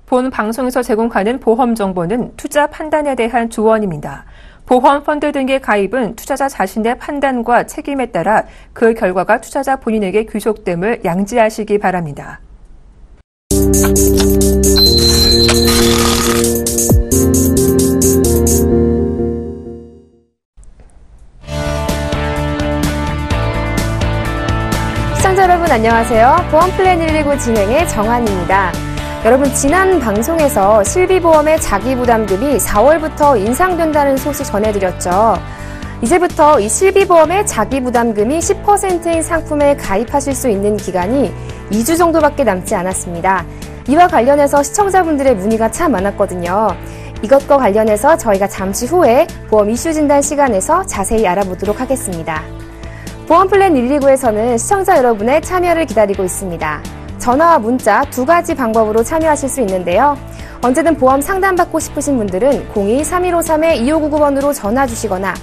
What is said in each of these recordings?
본 방송에서 제공하는 보험 정보는 투자 판단에 대한 조언입니다. 보험, 펀드 등의 가입은 투자자 자신의 판단과 책임에 따라 그 결과가 투자자 본인에게 귀속됨을 양지하시기 바랍니다. 시청자 여러분 안녕하세요. 보험플랜 119 진행의 정한입니다. 여러분 지난 방송에서 실비보험의 자기부담금이 4월부터 인상된다는 소식 전해드렸죠. 이제부터 이 실비보험의 자기부담금이 10%인 상품에 가입하실 수 있는 기간이 2주 정도밖에 남지 않았습니다. 이와 관련해서 시청자분들의 문의가 참 많았거든요. 이것과 관련해서 저희가 잠시 후에 보험 이슈 진단 시간에서 자세히 알아보도록 하겠습니다. 보험플랜 119에서는 시청자 여러분의 참여를 기다리고 있습니다. 전화와 문자 두 가지 방법으로 참여하실 수 있는데요. 언제든 보험 상담받고 싶으신 분들은 02-3153-2599번으로 전화 주시거나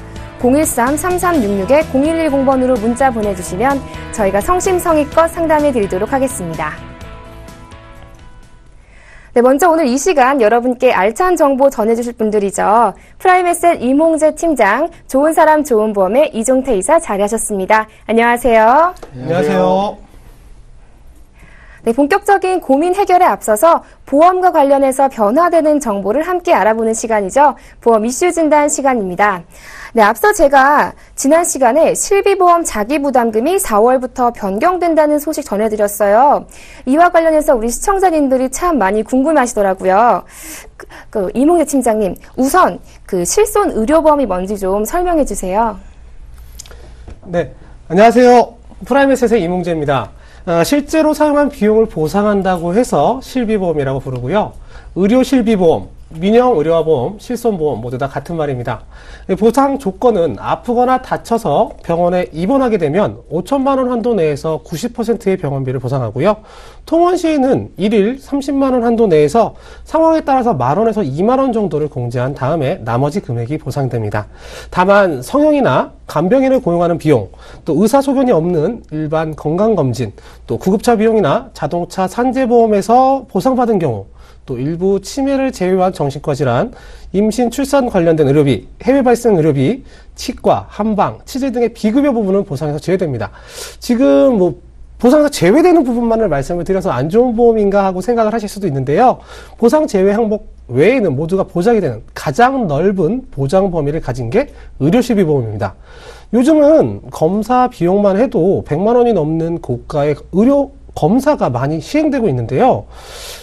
013-3366-0110번으로 문자 보내주시면 저희가 성심성의껏 상담해 드리도록 하겠습니다. 네, 먼저 오늘 이 시간 여러분께 알찬 정보 전해주실 분들이죠. 프라임에셋 이몽재 팀장, 좋은 사람 좋은 보험의 이종태 이사 자리하셨습니다. 안녕하세요. 안녕하세요. 네, 본격적인 고민 해결에 앞서서 보험과 관련해서 변화되는 정보를 함께 알아보는 시간이죠. 보험 이슈 진단 시간입니다. 네, 앞서 제가 지난 시간에 실비보험 자기부담금이 4월부터 변경된다는 소식 전해드렸어요. 이와 관련해서 우리 시청자님들이 참 많이 궁금하시더라고요. 이몽재 팀장님, 우선 실손 의료보험이 뭔지 좀 설명해 주세요. 네, 안녕하세요. 프라임에셋의 이몽재입니다. 실제로 사용한 비용을 보상한다고 해서 실비보험이라고 부르고요. 의료 실비보험, 민영 의료보험, 실손보험 모두 다 같은 말입니다. 보상 조건은 아프거나 다쳐서 병원에 입원하게 되면 5천만 원 한도 내에서 90%의 병원비를 보상하고요. 통원 시에는 1일 30만 원 한도 내에서 상황에 따라서 만 원에서 2만 원 정도를 공제한 다음에 나머지 금액이 보상됩니다. 다만 성형이나 간병인을 고용하는 비용, 또 의사소견이 없는 일반 건강검진, 또 구급차 비용이나 자동차 산재보험에서 보상받은 경우, 또 일부 치매를 제외한 정신과 질환, 임신, 출산 관련된 의료비, 해외 발생 의료비, 치과, 한방, 치질 등의 비급여 부분은 보상에서 제외됩니다. 지금 보상에서 제외되는 부분만을 말씀을 드려서 안 좋은 보험인가 하고 생각을 하실 수도 있는데요. 보상 제외 항목 외에는 모두가 보장이 되는 가장 넓은 보장 범위를 가진 게 의료실비보험입니다. 요즘은 검사 비용만 해도 100만 원이 넘는 고가의 의료 검사가 많이 시행되고 있는데요.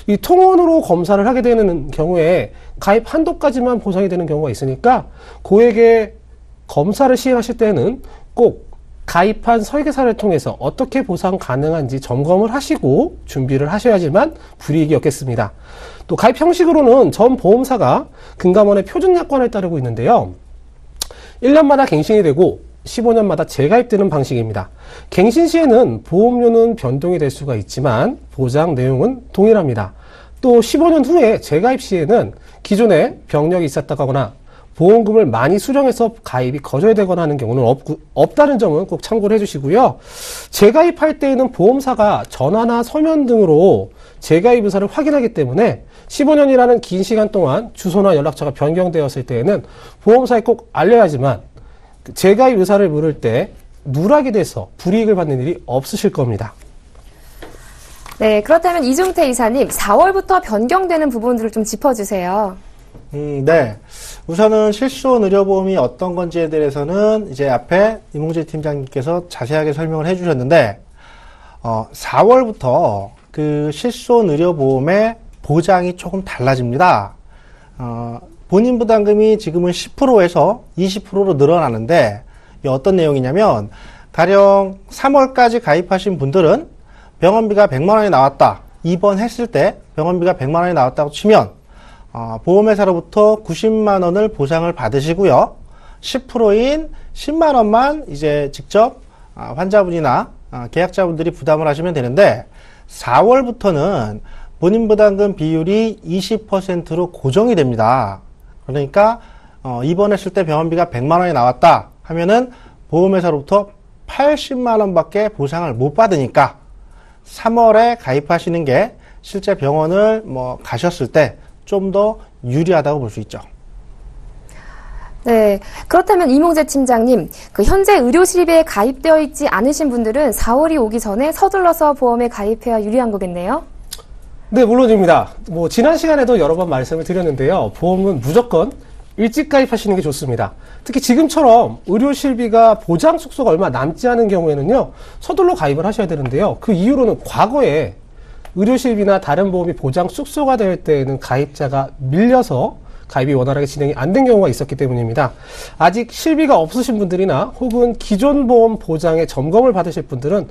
이 통원으로 검사를 하게 되는 경우에 가입 한도까지만 보상이 되는 경우가 있으니까 고액의 검사를 시행하실 때는 꼭 가입한 설계사를 통해서 어떻게 보상 가능한지 점검을 하시고 준비를 하셔야지만 불이익이 없겠습니다. 또 가입 형식으로는 전 보험사가 금감원의 표준 약관을 따르고 있는데요. 1년마다 갱신이 되고 15년마다 재가입되는 방식입니다. 갱신 시에는 보험료는 변동이 될 수가 있지만 보장 내용은 동일합니다. 또 15년 후에 재가입 시에는 기존에 병력이 있었다거나 보험금을 많이 수령해서 가입이 거절되거나 하는 경우는 없다는 점은 꼭 참고를 해주시고요. 재가입할 때에는 보험사가 전화나 서면 등으로 재가입 의사를 확인하기 때문에 15년이라는 긴 시간 동안 주소나 연락처가 변경되었을 때에는 보험사에 꼭 알려야지만 재가입 의사를 물을 때 누락이 돼서 불이익을 받는 일이 없으실 겁니다. 네, 그렇다면 이종태 이사님, 4월부터 변경되는 부분들을 좀 짚어주세요. 네. 우선은 실손 의료보험이 어떤 건지에 대해서는 이제 앞에 이몽재 팀장님께서 자세하게 설명을 해주셨는데, 4월부터 그 실손 의료보험의 보장이 조금 달라집니다. 본인 부담금이 지금은 10%에서 20%로 늘어나는데, 이 어떤 내용이냐면, 가령 3월까지 가입하신 분들은 병원비가 100만 원이 나왔다. 입원했을 때 병원비가 100만 원이 나왔다고 치면, 보험회사로부터 90만 원을 보상을 받으시고요. 10%인 10만 원만 이제 직접 환자분이나 계약자분들이 부담을 하시면 되는데, 4월부터는 본인 부담금 비율이 20%로 고정이 됩니다. 그러니까 입원했을 때 병원비가 100만 원이 나왔다 하면은 보험회사로부터 80만 원밖에 보상을 못 받으니까 3월에 가입하시는 게 실제 병원을 가셨을 때 좀 더 유리하다고 볼 수 있죠. 네. 그렇다면 이몽재 팀장님, 현재 의료실비에 가입되어 있지 않으신 분들은 4월이 오기 전에 서둘러서 보험에 가입해야 유리한 거겠네요? 네, 물론입니다. 지난 시간에도 여러 번 말씀을 드렸는데요. 보험은 무조건 일찍 가입하시는 게 좋습니다. 특히 지금처럼 의료실비가 보장 숙소가 얼마 남지 않은 경우에는요, 서둘러 가입을 하셔야 되는데요. 그 이유로는 과거에 의료실비나 다른 보험이 보장 숙소가 될 때에는 가입자가 밀려서 가입이 원활하게 진행이 안 된 경우가 있었기 때문입니다. 아직 실비가 없으신 분들이나 혹은 기존 보험 보장의 점검을 받으실 분들은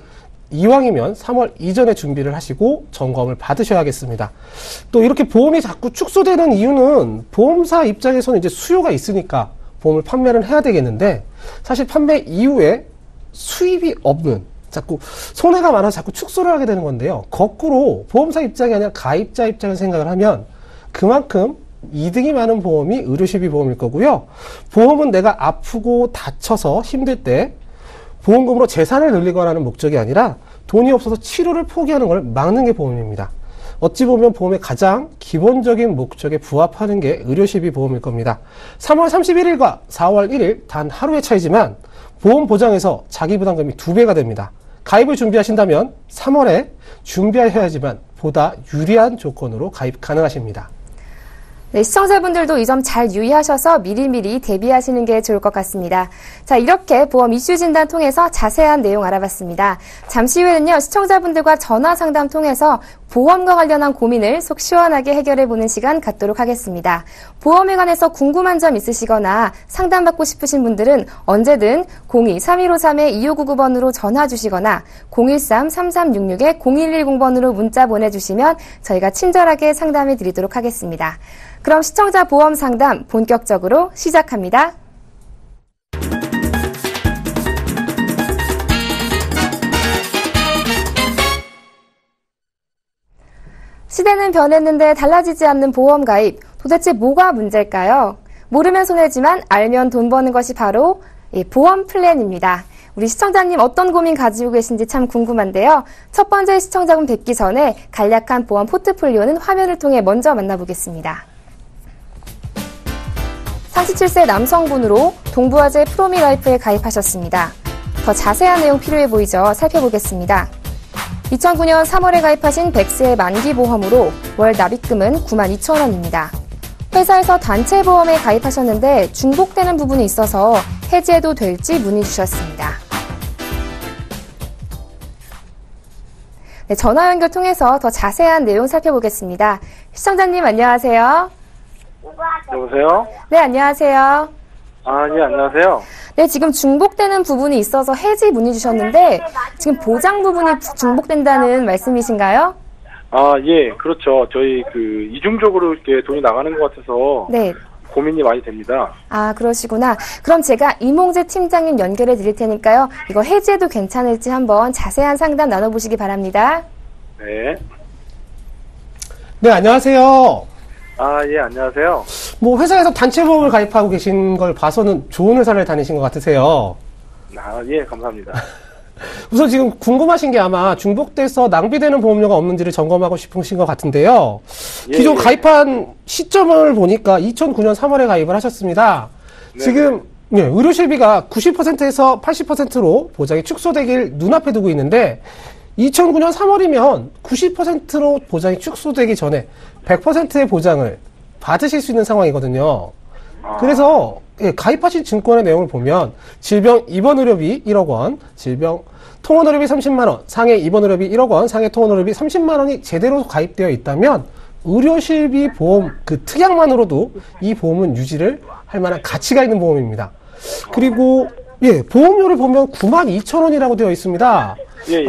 이왕이면 3월 이전에 준비를 하시고 점검을 받으셔야겠습니다. 또 이렇게 보험이 자꾸 축소되는 이유는 보험사 입장에서는 이제 수요가 있으니까 보험을 판매를 해야 되겠는데, 사실 판매 이후에 수입이 없는, 자꾸 손해가 많아서 자꾸 축소를 하게 되는 건데요. 거꾸로 보험사 입장이 아니라 가입자 입장을 생각을 하면 그만큼 이득이 많은 보험이 의료실비 보험일 거고요. 보험은 내가 아프고 다쳐서 힘들 때 보험금으로 재산을 늘리거나 하는 목적이 아니라 돈이 없어서 치료를 포기하는 걸 막는 게 보험입니다. 어찌 보면 보험의 가장 기본적인 목적에 부합하는 게 의료실비 보험일 겁니다. 3월 31일과 4월 1일 단 하루의 차이지만 보험 보장에서 자기부담금이 2배가 됩니다. 가입을 준비하신다면 3월에 준비하셔야지만 보다 유리한 조건으로 가입 가능하십니다. 네, 시청자분들도 이 점 잘 유의하셔서 미리미리 대비하시는 게 좋을 것 같습니다. 자, 이렇게 보험 이슈 진단 통해서 자세한 내용 알아봤습니다. 잠시 후에는요, 시청자분들과 전화 상담 통해서 보험과 관련한 고민을 속 시원하게 해결해보는 시간 갖도록 하겠습니다. 보험에 관해서 궁금한 점 있으시거나 상담받고 싶으신 분들은 언제든 02-3153-2599번으로 전화 주시거나 013-3366-0110번으로 문자 보내주시면 저희가 친절하게 상담해 드리도록 하겠습니다. 그럼 시청자 보험 상담 본격적으로 시작합니다. 시대는 변했는데 달라지지 않는 보험 가입. 도대체 뭐가 문제일까요? 모르면 손해지만 알면 돈 버는 것이 바로 보험 플랜입니다. 우리 시청자님 어떤 고민 가지고 계신지 참 궁금한데요. 첫 번째 시청자분 뵙기 전에 간략한 보험 포트폴리오는 화면을 통해 먼저 만나보겠습니다. 47세 남성분으로 동부화재 프로미라이프에 가입하셨습니다. 더 자세한 내용 필요해 보이죠? 살펴보겠습니다. 2009년 3월에 가입하신 100세의 만기보험으로 월 납입금은 92,000원입니다. 회사에서 단체보험에 가입하셨는데 중복되는 부분이 있어서 해지해도 될지 문의 주셨습니다. 네, 전화 연결 통해서 더 자세한 내용 살펴보겠습니다. 시청자님 안녕하세요. 여보세요? 네, 안녕하세요. 예, 안녕하세요. 네, 지금 중복되는 부분이 있어서 해지 문의 주셨는데 지금 보장 부분이 중복된다는 말씀이신가요? 예, 그렇죠. 저희 이중적으로 이렇게 돈이 나가는 것 같아서 네. 고민이 많이 됩니다. 그러시구나. 그럼 제가 이몽재 팀장님 연결해 드릴 테니까요. 이거 해지해도 괜찮을지 한번 자세한 상담 나눠보시기 바랍니다. 네. 네, 안녕하세요. 예, 안녕하세요. 회사에서 단체보험을 가입하고 계신 걸 봐서는 좋은 회사를 다니신 것 같으세요. 예, 감사합니다. 우선 지금 궁금하신 게 아마 중복돼서 낭비되는 보험료가 없는지를 점검하고 싶으신 것 같은데요. 기존 가입한 시점을 보니까 2009년 3월에 가입을 하셨습니다. 네. 지금 의료실비가 90%에서 80%로 보장이 축소되길 눈앞에 두고 있는데 2009년 3월이면 90%로 보장이 축소되기 전에 100%의 보장을 받으실 수 있는 상황이거든요. 그래서 가입하신 증권의 내용을 보면 질병 입원 의료비 1억 원, 질병 통원 의료비 30만 원, 상해 입원 의료비 1억 원, 상해 통원 의료비 30만 원이 제대로 가입되어 있다면 의료실비 보험 특약만으로도 이 보험은 유지를 할 만한 가치가 있는 보험입니다. 그리고 보험료를 보면 92,000원이라고 되어 있습니다.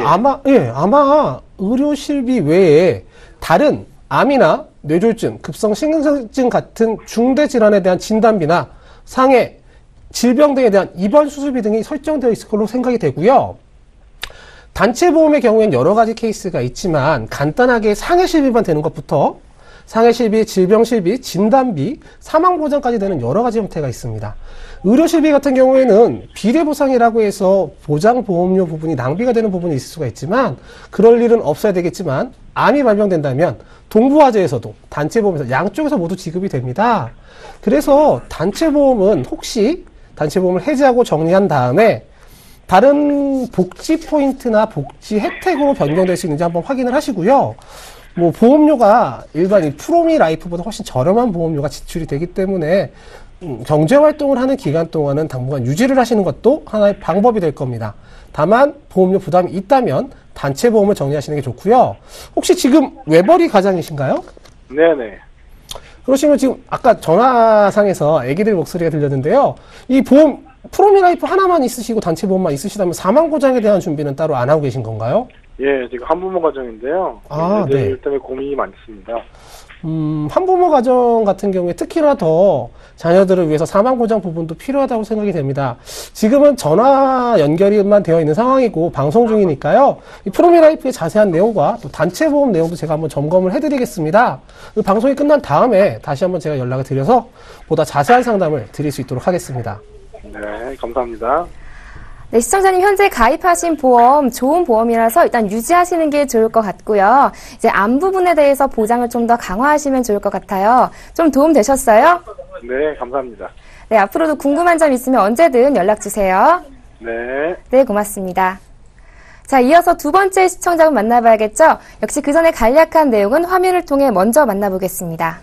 아마 의료실비 외에 다른 암이나 뇌졸중, 급성심근증 같은 중대 질환에 대한 진단비나 상해, 질병 등에 대한 입원 수술비 등이 설정되어 있을 걸로 생각이 되고요. 단체보험의 경우에는 여러 가지 케이스가 있지만 간단하게 상해실비만 되는 것부터 상해실비, 질병실비, 진단비, 사망보장까지 되는 여러 가지 형태가 있습니다. 의료실비 같은 경우에는 비례보상이라고 해서 보장보험료 부분이 낭비가 되는 부분이 있을 수가 있지만 그럴 일은 없어야 되겠지만 암이 발병된다면 동부화재에서도 단체보험에서 양쪽에서 모두 지급이 됩니다. 그래서 단체보험은 혹시 단체보험을 해지하고 정리한 다음에 다른 복지 포인트나 복지 혜택으로 변경될 수 있는지 한번 확인을 하시고요. 뭐 보험료가 일반 프로미 라이프보다 훨씬 저렴한 보험료가 지출이 되기 때문에 경제활동을 하는 기간 동안은 당분간 유지를 하시는 것도 하나의 방법이 될 겁니다. 다만 보험료 부담이 있다면 단체보험을 정리하시는 게 좋고요. 혹시 지금 외벌이 가장이신가요? 네네. 그러시면 지금 아까 전화상에서 애기들 목소리가 들렸는데요. 이 보험 프로미라이프 하나만 있으시고 단체보험만 있으시다면 사망보장에 대한 준비는 따로 안 하고 계신 건가요? 예, 지금 한부모 가정인데요. 애들 때문에 고민이 많습니다. 한부모 가정 같은 경우에 특히나 더 자녀들을 위해서 사망보장 부분도 필요하다고 생각이 됩니다. 지금은 전화 연결만 되어 있는 상황이고 방송 중이니까요. 이 프로미라이프의 자세한 내용과 또 단체보험 내용도 제가 한번 점검을 해드리겠습니다. 방송이 끝난 다음에 다시 한번 제가 연락을 드려서 보다 자세한 상담을 드릴 수 있도록 하겠습니다. 네, 감사합니다. 네, 시청자님 현재 가입하신 보험 좋은 보험이라서 일단 유지하시는 게 좋을 것 같고요. 이제 암 부분에 대해서 보장을 좀 더 강화하시면 좋을 것 같아요. 좀 도움 되셨어요? 네, 감사합니다. 네, 앞으로도 궁금한 점 있으면 언제든 연락 주세요. 네. 네, 고맙습니다. 자, 이어서 두 번째 시청자분 만나봐야겠죠? 역시 그 전에 간략한 내용은 화면을 통해 먼저 만나보겠습니다.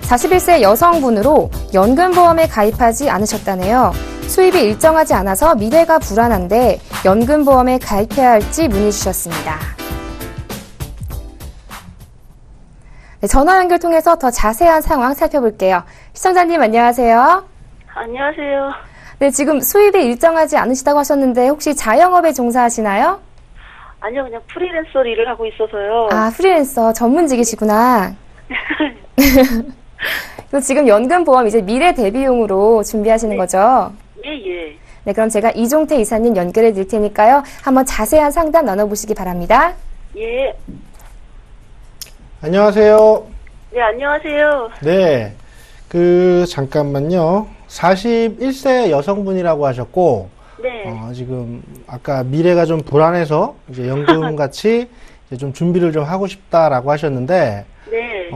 41세 여성분으로 연금보험에 가입하지 않으셨다네요. 수입이 일정하지 않아서 미래가 불안한데 연금보험에 가입해야 할지 문의 주셨습니다. 네, 전화 연결 통해서 더 자세한 상황 살펴볼게요. 시청자님 안녕하세요. 안녕하세요. 네, 지금 수입이 일정하지 않으시다고 하셨는데 혹시 자영업에 종사하시나요? 아니요, 그냥 프리랜서 일을 하고 있어서요. 아, 프리랜서 전문직이시구나. 지금 연금보험 이제 미래 대비용으로 준비하시는 거죠? 예. 네, 그럼 제가 이종태 이사님 연결해 드릴 테니까요. 한번 자세한 상담 나눠보시기 바랍니다. 예. 안녕하세요. 네, 안녕하세요. 네. 잠깐만요. 41세 여성분이라고 하셨고, 네. 지금, 아까 미래가 좀 불안해서, 이제 연금 같이 이제 좀 준비를 좀 하고 싶다라고 하셨는데, 네.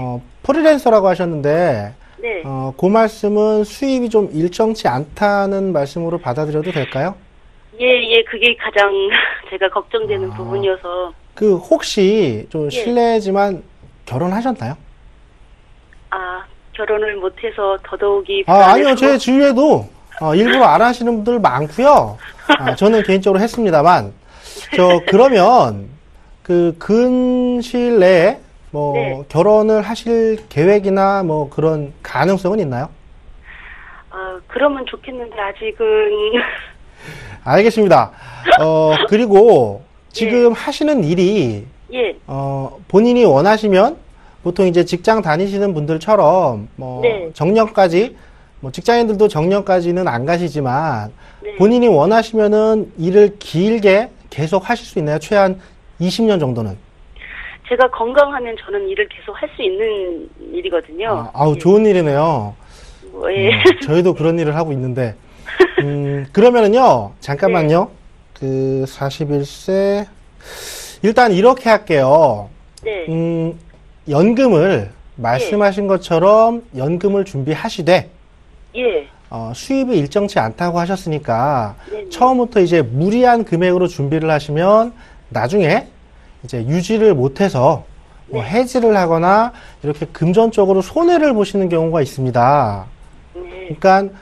프리랜서라고 하셨는데, 네. 그 말씀은 수입이 좀 일정치 않다는 말씀으로 받아들여도 될까요? 예, 그게 가장 제가 걱정되는 부분이어서. 혹시 좀 실례지만 결혼하셨나요? 아, 결혼을 못해서 더더욱이. 아니요. 제 주위에도 일부러 안 하시는 분들 많고요. 저는 개인적으로 했습니다만, 그러면 근시일 내에 네. 결혼을 하실 계획이나 그런 가능성은 있나요? 그러면 좋겠는데 아직은. 알겠습니다. 그리고 지금 하시는 일이 예. 본인이 원하시면 보통 이제 직장 다니시는 분들처럼 네. 정년까지 직장인들도 정년까지는 안 가시지만 네. 본인이 원하시면은 일을 길게 계속 하실 수 있나요? 최한 20년 정도는? 제가 건강하면 저는 일을 계속 할 수 있는 일이거든요. 예. 좋은 일이네요. 예. 저희도 그런 일을 하고 있는데, 그러면은요, 잠깐만요. 41세. 일단 이렇게 할게요. 네. 연금을, 말씀하신 것처럼 연금을 준비하시되, 예. 수입이 일정치 않다고 하셨으니까, 네네. 처음부터 이제 무리한 금액으로 준비를 하시면, 나중에 이제 유지를 못해서 해지를 하거나 이렇게 금전적으로 손해를 보시는 경우가 있습니다. 네. 그러니까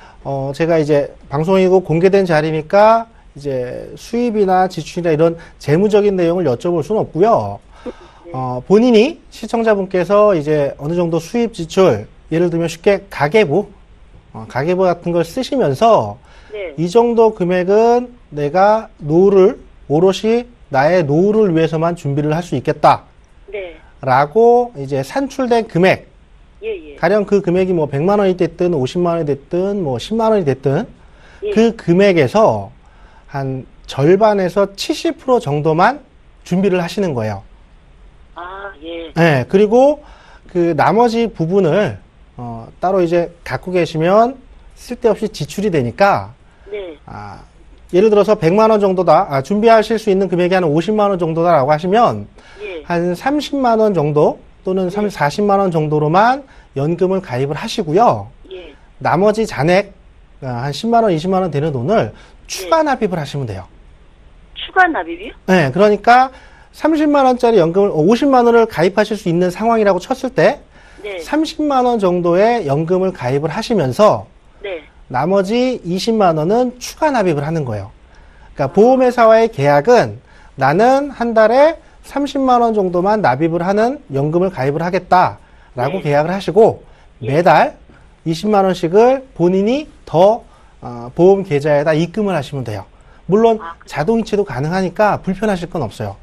제가 이제 방송이고 공개된 자리니까 이제 수입이나 지출이나 이런 재무적인 내용을 여쭤볼 수는 없고요. 본인이 시청자분께서 이제 어느 정도 수입 지출, 예를 들면 쉽게 가계부 같은 걸 쓰시면서 네. 이 정도 금액은 내가 노후를 오롯이 나의 노후를 위해서만 준비를 할 수 있겠다. 네. 라고 이제 산출된 금액. 예. 가령 그 금액이 100만 원이 됐든 50만 원이 됐든 10만 원이 됐든 예. 그 금액에서 한 절반에서 70% 정도만 준비를 하시는 거예요. 아, 예. 네, 그리고 그 나머지 부분을 따로 이제 갖고 계시면 쓸데없이 지출이 되니까 네. 예를 들어서 100만 원 정도다. 준비하실 수 있는 금액이 한 50만 원 정도다라고 하시면 예. 한 30만 원 정도 또는 40만 원 정도로만 연금을 가입을 하시고요. 예. 나머지 잔액 한 10만 원, 20만 원 되는 돈을 추가 납입을 하시면 돼요. 추가 납입이요? 네, 그러니까 30만 원짜리 연금을 50만 원을 가입하실 수 있는 상황이라고 쳤을 때 네. 30만 원 정도의 연금을 가입을 하시면서 네. 나머지 20만 원은 추가 납입을 하는 거예요. 그러니까 보험회사와의 계약은 나는 한 달에 30만 원 정도만 납입을 하는 연금을 가입을 하겠다라고 네. 계약을 하시고 매달 20만 원씩을 본인이 더 보험 계좌에다 입금을 하시면 돼요. 물론 자동이체도 가능하니까 불편하실 건 없어요.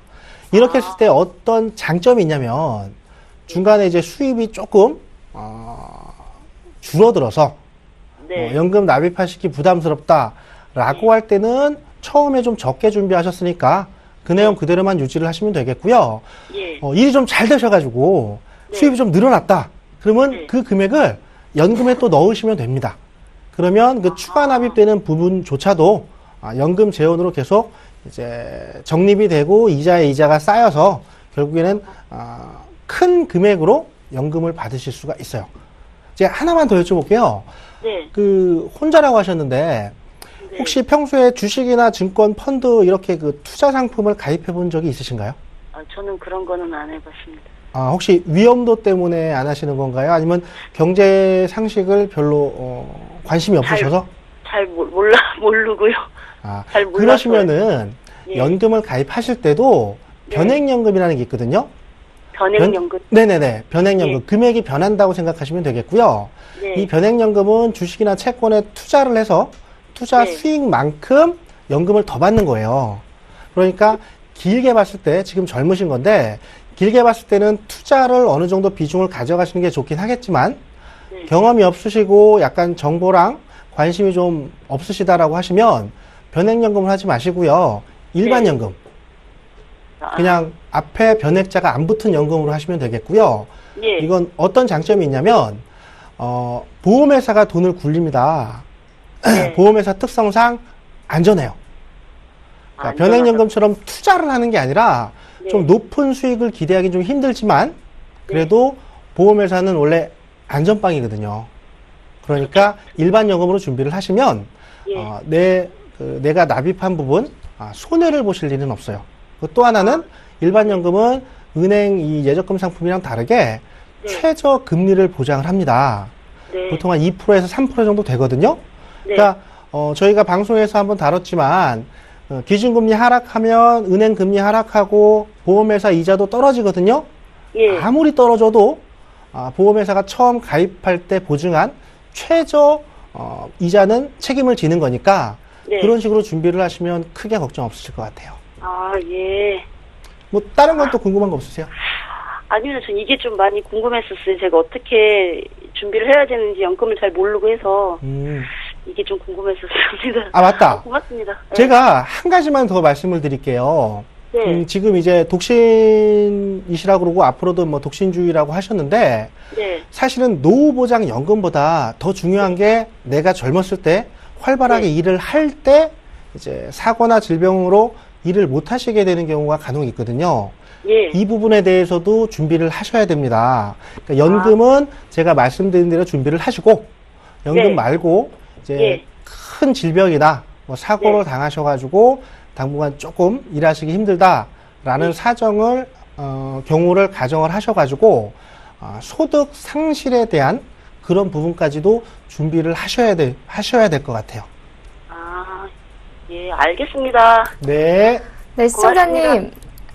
이렇게 했을 때 어떤 장점이 있냐면 중간에 이제 수입이 조금 줄어들어서 네. 연금 납입하시기 부담스럽다라고 할 때는 처음에 좀 적게 준비하셨으니까 그 내용 그대로만 유지를 하시면 되겠고요. 예. 일이 좀 잘 되셔가지고 수입이 좀 늘어났다. 그러면 그 금액을 연금에 또 넣으시면 됩니다. 그러면 그 추가 납입되는 부분조차도 연금 재원으로 계속 이제 적립이 되고 이자에 이자가 쌓여서 결국에는 큰 금액으로 연금을 받으실 수가 있어요. 이제 하나만 더 여쭤볼게요. 네. 그 혼자라고 하셨는데 혹시 평소에 주식이나 증권, 펀드 이렇게 그 투자 상품을 가입해 본 적이 있으신가요? 저는 그런 거는 안 해봤습니다. 혹시 위험도 때문에 안 하시는 건가요? 아니면 경제 상식을 별로 관심이 없으셔서? 잘 모르고요. 잘 몰라서. 그러시면은 예. 연금을 가입하실 때도 변액연금이라는 게 있거든요. 변액연금? 네네네. 변액연금. 예. 금액이 변한다고 생각하시면 되겠고요. 네. 이 변액연금은 주식이나 채권에 투자를 해서 투자 네. 수익만큼 연금을 더 받는 거예요. 그러니까 길게 봤을 때 지금 젊으신 건데 길게 봤을 때는 투자를 어느 정도 비중을 가져가시는 게 좋긴 하겠지만 네. 경험이 없으시고 약간 정보랑 관심이 좀 없으시다라고 하시면 변액연금을 하지 마시고요. 일반 네. 연금. 그냥 앞에 변액자가 안 붙은 연금으로 하시면 되겠고요. 예. 이건 어떤 장점이 있냐면 보험회사가 돈을 굴립니다. 네. 보험회사 특성상 안전해요. 그러니까 변액연금처럼 투자를 하는 게 아니라 네. 좀 높은 수익을 기대하기 좀 힘들지만 그래도 보험회사는 원래 안전빵이거든요. 그러니까 일반 연금으로 준비를 하시면 예. 내가 납입한 부분 손해를 보실 일은 없어요. 또 하나는 일반 연금은 은행 이 예적금 상품이랑 다르게 최저 금리를 보장을 합니다. 네. 보통 한 2%에서 3% 정도 되거든요. 네. 그러니까 저희가 방송에서 한번 다뤘지만 기준금리 하락하면 은행 금리 하락하고 보험회사 이자도 떨어지거든요. 예. 아무리 떨어져도 보험회사가 처음 가입할 때 보증한 최저 이자는 책임을 지는 거니까 네. 그런 식으로 준비를 하시면 크게 걱정 없으실 것 같아요. 예. 뭐 다른 건 또 궁금한 거 없으세요? 아니요, 전 이게 좀 많이 궁금했었어요. 제가 어떻게 준비를 해야 되는지 연금을 잘 모르고 해서 이게 좀 궁금했었습니다. 맞다. 고맙습니다. 네. 제가 한 가지만 더 말씀을 드릴게요. 네. 지금 이제 독신이시라고 그러고 앞으로도 뭐 독신주의라고 하셨는데 네. 사실은 노후보장 연금보다 더 중요한 게 내가 젊었을 때 활발하게 일을 할 때 이제 사고나 질병으로 일을 못 하시게 되는 경우가 간혹 있거든요. 예. 이 부분에 대해서도 준비를 하셔야 됩니다. 그러니까 연금은 제가 말씀드린 대로 준비를 하시고 연금 네. 말고 이제 큰 질병이나 뭐 사고를 당하셔가지고 당분간 조금 일하시기 힘들다라는 사정을 경우를 가정을 하셔가지고 소득 상실에 대한 그런 부분까지도 준비를 하셔야 될 것 같아요. 예, 알겠습니다. 네. 네, 시청자님.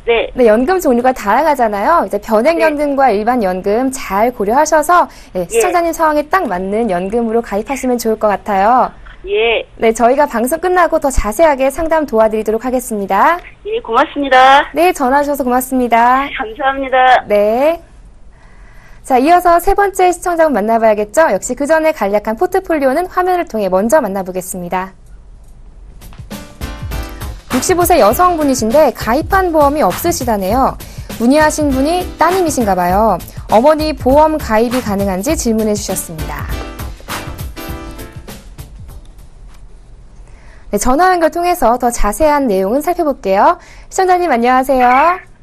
네. 네, 연금 종류가 다양하잖아요. 이제 변액연금과 일반 연금 잘 고려하셔서 시청자님 상황에 딱 맞는 연금으로 가입하시면 좋을 것 같아요. 예. 네, 저희가 방송 끝나고 더 자세하게 상담 도와드리도록 하겠습니다. 예, 고맙습니다. 네, 전화 주셔서 고맙습니다. 감사합니다. 네. 자, 이어서 세 번째 시청자분 만나봐야겠죠? 역시 그 전에 간략한 포트폴리오는 화면을 통해 먼저 만나보겠습니다. 65세 여성분이신데 가입한 보험이 없으시다네요. 문의하신 분이 따님이신가 봐요. 어머니 보험 가입이 가능한지 질문해 주셨습니다. 네, 네, 전화 연결 통해서 더 자세한 내용은 살펴볼게요. 시청자님 안녕하세요.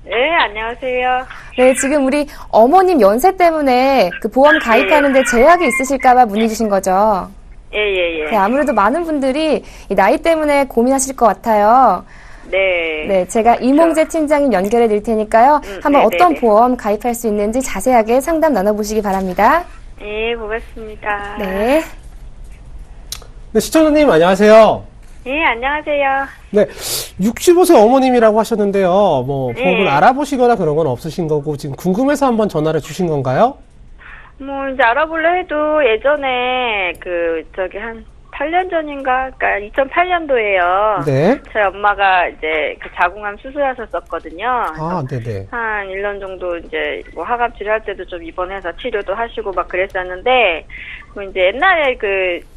네, 안녕하세요. 네, 지금 우리 어머님 연세 때문에 그 보험 가입하는데 제약이 있으실까봐 문의 주신 거죠? 예. 네, 아무래도 많은 분들이 이 나이 때문에 고민하실 것 같아요. 네. 네, 제가 이몽재 팀장님 연결해 드릴 테니까요. 한번 어떤 보험 가입할 수 있는지 자세하게 상담 나눠보시기 바랍니다. 네, 고맙습니다. 네. 네, 시청자님 안녕하세요. 네, 안녕하세요. 네, 65세 어머님이라고 하셨는데요. 뭐 보험을 네. 알아보시거나 그런 건 없으신 거고 지금 궁금해서 한번 전화를 주신 건가요? 뭐, 이제 알아볼래 해도 예전에 한 8년 전인가? 그러니까 2008년도에요. 네. 저희 엄마가 이제 그 자궁암 수술하셨었거든요. 아, 네네. 한 1년 정도 이제 뭐 하갑 치료할 때도 좀 입원해서 치료도 하시고 막 그랬었는데, 뭐 이제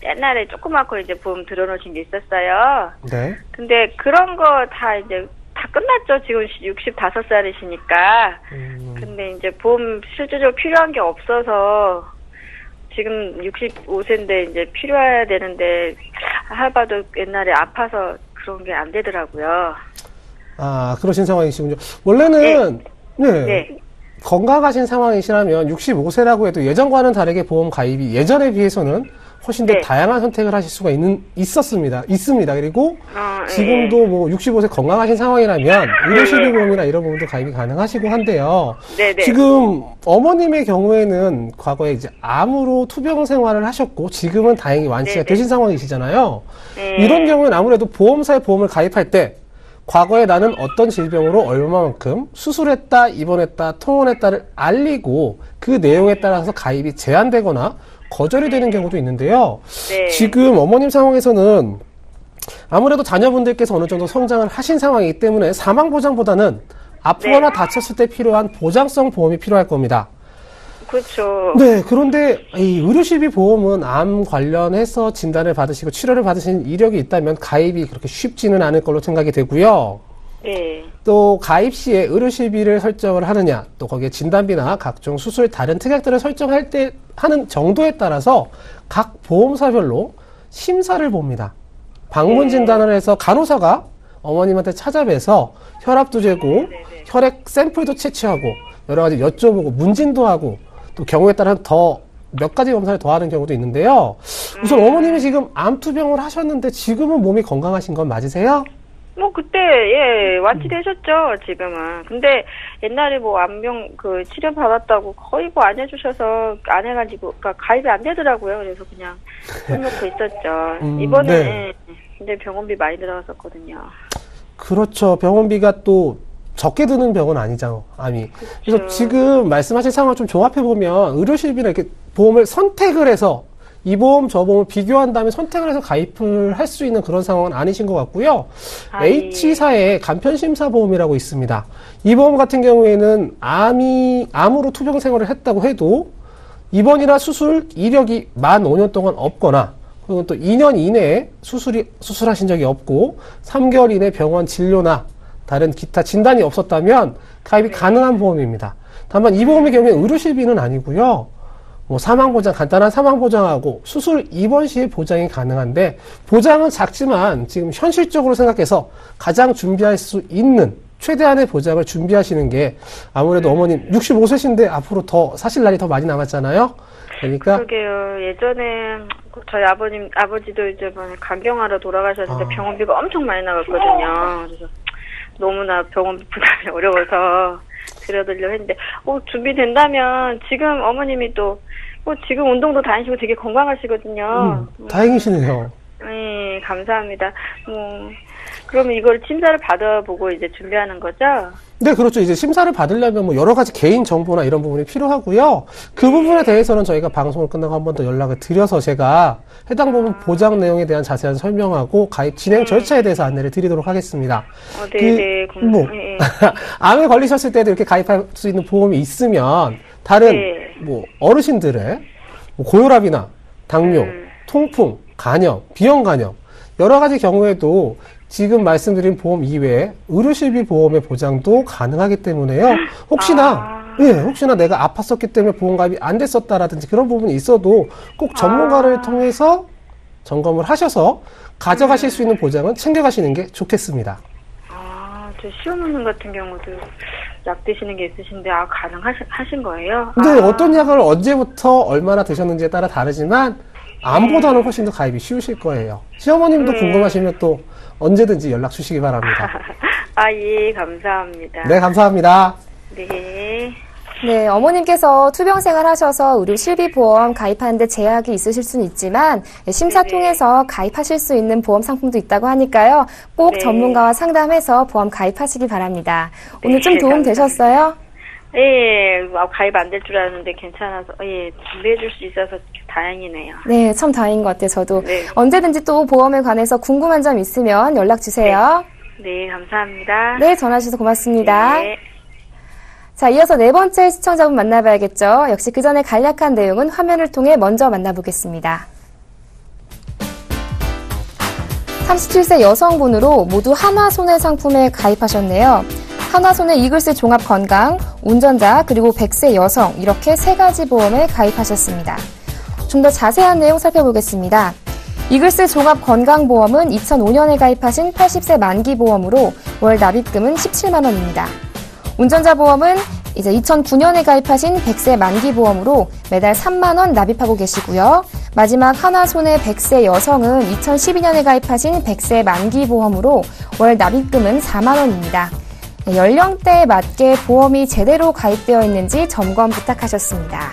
옛날에 조그맣고 이제 보험 들어놓으신 게 있었어요. 네. 근데 그런 거 다 이제 다 끝났죠. 지금 65살이시니까. 근데 이제 보험 실질적으로 필요한 게 없어서 지금 65세인데 이제 필요해야 되는데 해봐도 옛날에 아파서 그런 게 안 되더라고요. 아, 그러신 상황이시군요. 원래는 네. 건강하신 상황이시라면 65세라고 해도 예전과는 다르게 보험 가입이 예전에 비해서는 훨씬 더 네. 다양한 선택을 하실 수가 있습니다. 그리고 네. 지금도 뭐 65세 건강하신 상황이라면 의료실비보험이나 이런 부분도 가입이 가능하시고 한데요. 네네. 지금 어머님의 경우에는 과거에 이제 암으로 투병 생활을 하셨고 지금은 다행히 완치가 네네. 되신 상황이시잖아요. 네. 이런 경우에는 아무래도 보험사의 보험을 가입할 때 과거에 나는 어떤 질병으로 얼마만큼 수술했다, 입원했다, 통원했다를 알리고 그 내용에 따라서 가입이 제한되거나 거절이 되는 경우도 있는데요. 네. 지금 어머님 상황에서는 아무래도 자녀분들께서 어느 정도 성장을 하신 상황이기 때문에 사망보장보다는 아프거나 네. 다쳤을 때 필요한 보장성 보험이 필요할 겁니다. 그렇죠. 네, 그런데 이 의료실비 보험은 암 관련해서 진단을 받으시고 치료를 받으신 이력이 있다면 가입이 그렇게 쉽지는 않을 걸로 생각이 되고요. 네. 또 가입 시에 의료실비를 설정을 하느냐, 또 거기에 진단비나 각종 수술 다른 특약들을 설정할 때 하는 정도에 따라서 각 보험사별로 심사를 봅니다. 방문 진단을 해서 간호사가 어머님한테 찾아뵈서 혈압도 재고 혈액 샘플도 채취하고 여러 가지 여쭤보고 문진도 하고 또 경우에 따라 더 몇 가지 검사를 더 하는 경우도 있는데요. 우선 어머님이 지금 암투병을 하셨는데 지금은 몸이 건강하신 건 맞으세요? 뭐 그때 완치되셨죠 지금은. 근데 옛날에 뭐 암병 치료 받았다고 거의 뭐 안 해주셔서 안 해가지고 그러니까 가입이 안 되더라고요. 그래서 그냥 해놓고 있었죠. 이번에 네. 근데 병원비 많이 들어갔었거든요. 그렇죠. 병원비가 또 적게 드는 병은 아니죠, 암이. 그래서 지금 말씀하신 상황을 좀 종합해보면 의료실비나 이렇게 보험을 선택을 해서 이 보험, 저 보험을 비교한 다음에 선택을 해서 가입을 할 수 있는 그런 상황은 아니신 것 같고요. H사의 간편심사보험이라고 있습니다. 이 보험 같은 경우에는 암으로 투병 생활을 했다고 해도 입원이나 수술 이력이 만 5년 동안 없거나 그리고 또 2년 이내에 수술하신 적이 없고 3개월 이내 병원 진료나 다른 기타 진단이 없었다면 가입이 가능한 보험입니다. 다만 이 보험의 경우에 의료실비는 아니고요. 뭐 사망보장, 간단한 사망보장하고 수술 입원 시에 보장이 가능한데 보장은 작지만 지금 현실적으로 생각해서 가장 준비할 수 있는 최대한의 보장을 준비하시는 게 아무래도 어머님 65세신데 앞으로 더 사실 날이 더 많이 남았잖아요. 그러니까 그러게요. 예전에 저희 아버지도 이제 간경화로 돌아가셨는데 병원비가 엄청 많이 나갔거든요. 그래서 너무나 병원비 부담이 어려워서 드려드리려고 했는데 준비된다면 지금 어머님이 또 지금 운동도 다니시고 되게 건강하시거든요. 다행이시네요. 네, 감사합니다. 그러면 이걸 심사를 받아보고 이제 준비하는 거죠? 네, 그렇죠. 이제 심사를 받으려면 뭐 여러 가지 개인 정보나 이런 부분이 필요하고요. 그 부분에 대해서는 저희가 방송을 끝나고 한 번 더 연락을 드려서 제가 해당 부분 보장 내용에 대한 자세한 설명하고 가입 진행 절차에 대해서 안내를 드리도록 하겠습니다. 네, 암에 걸리셨을 때도 이렇게 가입할 수 있는 보험이 있으면 다른 뭐 어르신들의 뭐 고혈압이나 당뇨, 통풍, 간염, 비형 간염 여러 가지 경우에도 지금 말씀드린 보험 이외에 의료실비 보험의 보장도 가능하기 때문에요. 혹시나 내가 아팠었기 때문에 보험 가입이 안 됐었다라든지 그런 부분이 있어도 꼭 전문가를 통해서 점검을 하셔서 가져가실 수 있는 보장은 챙겨가시는 게 좋겠습니다. 저 시어머님 같은 경우도 약 드시는 게 있으신데 가능하신 거예요? 근데 어떤 약을 언제부터 얼마나 드셨는지에 따라 다르지만 암보다는 훨씬 더 가입이 쉬우실 거예요. 시어머님도 궁금하시면 또 언제든지 연락 주시기 바랍니다. 예, 감사합니다. 네, 감사합니다. 네. 네, 어머님께서 투병 생활하셔서 의료 실비보험 가입하는데 제약이 있으실 수는 있지만 심사 통해서 가입하실 수 있는 보험 상품도 있다고 하니까요. 꼭 전문가와 상담해서 보험 가입하시기 바랍니다. 오늘 좀 도움 되셨어요? 예, 가입 안 될 줄 알았는데 괜찮아서 준비해 줄 수 있어서 다행이네요. 네, 참 다행인 것 같아요. 저도 언제든지 또 보험에 관해서 궁금한 점 있으면 연락 주세요. 네, 감사합니다. 네, 전화 주셔서 고맙습니다. 네. 자, 이어서 네 번째 시청자분 만나봐야겠죠. 역시 그 전에 간략한 내용은 화면을 통해 먼저 만나보겠습니다. 37세 여성분으로 모두 하나손해상품에 가입하셨네요. 하나손해 이글스 종합건강, 운전자, 그리고 100세 여성 이렇게 세 가지 보험에 가입하셨습니다. 좀 더 자세한 내용 살펴보겠습니다. 이글스 종합건강보험은 2005년에 가입하신 80세 만기보험으로 월 납입금은 17만 원입니다. 운전자 보험은 이제 2009년에 가입하신 100세 만기보험으로 매달 3만 원 납입하고 계시고요. 마지막 하나손해 100세 여성은 2012년에 가입하신 100세 만기보험으로 월 납입금은 4만 원입니다. 연령대에 맞게 보험이 제대로 가입되어 있는지 점검 부탁하셨습니다.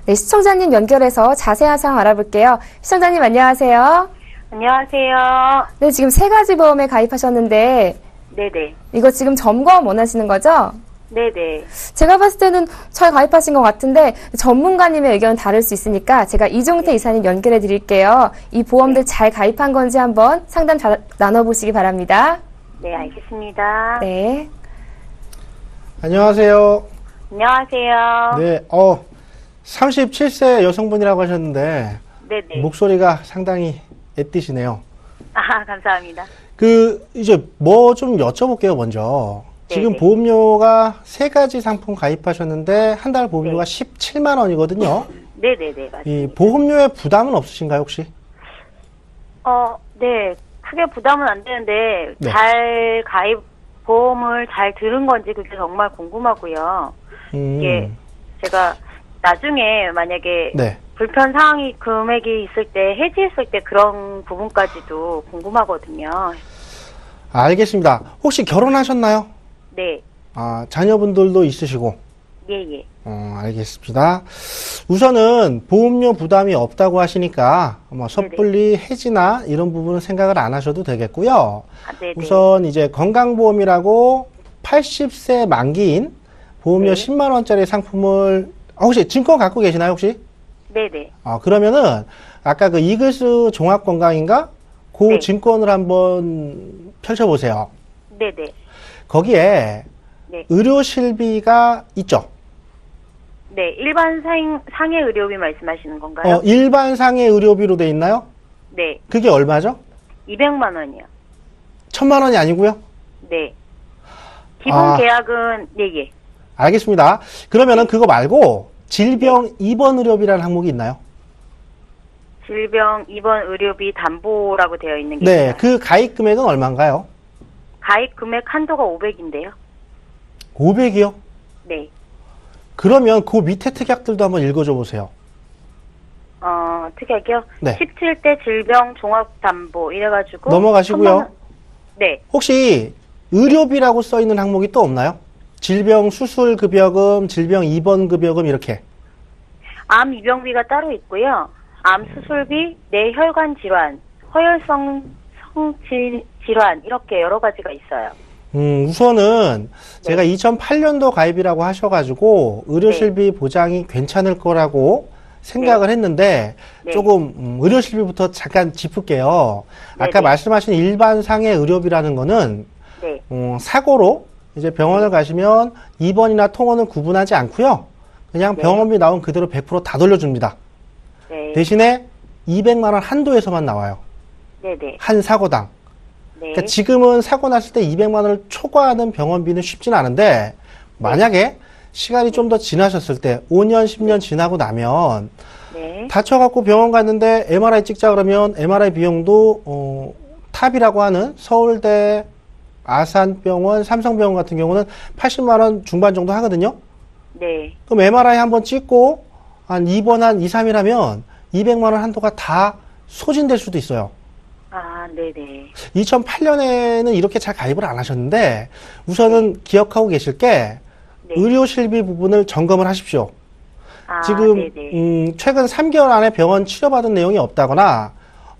네, 시청자님 연결해서 자세한 상황 알아볼게요. 시청자님 안녕하세요. 안녕하세요. 네, 지금 세 가지 보험에 가입하셨는데 네네. 이거 지금 점검 원하시는 거죠? 네네. 제가 봤을 때는 잘 가입하신 것 같은데 전문가님의 의견은 다를 수 있으니까 제가 이종태 이사님 연결해 드릴게요. 이 보험들 잘 가입한 건지 한번 상담 나눠보시기 바랍니다. 네, 알겠습니다. 네. 안녕하세요. 안녕하세요. 네, 37세 여성분이라고 하셨는데 네네. 목소리가 상당히 애띠시네요. 감사합니다. 이제 뭐 좀 여쭤볼게요, 먼저. 지금 네네. 보험료가 세 가지 상품 가입하셨는데 한 달 보험료가 17만 원이거든요. 네네네, 맞습니다. 이 보험료에 부담은 없으신가요, 혹시? 네. 크게 부담은 안 되는데, 네. 보험을 잘 들은 건지 그게 정말 궁금하고요. 이게 제가 나중에 만약에 네. 불편 사항이 금액이 있을 때, 해지했을 때 그런 부분까지도 궁금하거든요. 알겠습니다. 혹시 결혼하셨나요? 네. 자녀분들도 있으시고? 예. 알겠습니다. 우선은 보험료 부담이 없다고 하시니까 섣불리 해지나 이런 부분은 생각을 안 하셔도 되겠고요. 네네. 우선 이제 건강보험이라고 80세 만기인 보험료 10만 원짜리 상품을 혹시 증권 갖고 계시나요, 혹시? 네네. 그러면은 아까 그 이글스 종합건강인가? 그 네. 증권을 한번 펼쳐보세요. 네네. 거기에 네. 의료실비가 있죠? 네. 일반 상해 의료비 말씀하시는 건가요? 일반 상해 의료비로 돼 있나요? 네. 그게 얼마죠? 200만 원이요. 1000만 원이 아니고요? 네. 기본 계약은 예. 알겠습니다. 그러면은 그거 말고 질병 입원 의료비라는 항목이 있나요? 질병 입원 의료비 담보라고 되어 있는 게 네, 있나요? 그 가입 금액은 얼마인가요? 가입 금액 한도가 500인데요. 500이요? 네. 그러면 그 밑에 특약들도 한번 읽어줘 보세요. 특약이요? 네. 17대 질병 종합 담보 이래가지고 넘어가시고요. 네. 혹시 의료비라고 써 있는 항목이 또 없나요? 질병 수술 급여금, 질병 입원 급여금 이렇게. 암 입원비가 따로 있고요. 암 수술비, 뇌혈관 질환, 허혈성 질환 이렇게 여러 가지가 있어요. 우선은 제가 2008년도 가입이라고 하셔가지고 의료실비 보장이 괜찮을 거라고 생각을 했는데 조금 의료실비부터 잠깐 짚을게요. 아까 말씀하신 일반 상해 의료비라는 거는 사고로 이제 병원을 가시면 입원이나 통원은 구분하지 않고요. 그냥 병원비 나온 그대로 100% 다 돌려줍니다. 대신에 200만 원 한도에서만 나와요. 한 사고당. 그러니까 지금은 사고 났을 때 200만 원을 초과하는 병원비는 쉽진 않은데 만약에 시간이 좀 더 지나셨을 때 5년, 10년 지나고 나면 네. 다쳐갖고 병원 갔는데 MRI 찍자 그러면 MRI 비용도 탑이라고 하는 서울대, 아산병원, 삼성병원 같은 경우는 80만 원 중반 정도 하거든요. 네. 그럼 MRI 한번 찍고 한 입원 한 2, 3일 하면 200만 원 한도가 다 소진될 수도 있어요. 아, 네네. 2008년에는 이렇게 잘 가입을 안 하셨는데 우선은 기억하고 계실 게 네. 의료실비 부분을 점검을 하십시오. 아, 지금 네네. 최근 3개월 안에 병원 치료받은 내용이 없다거나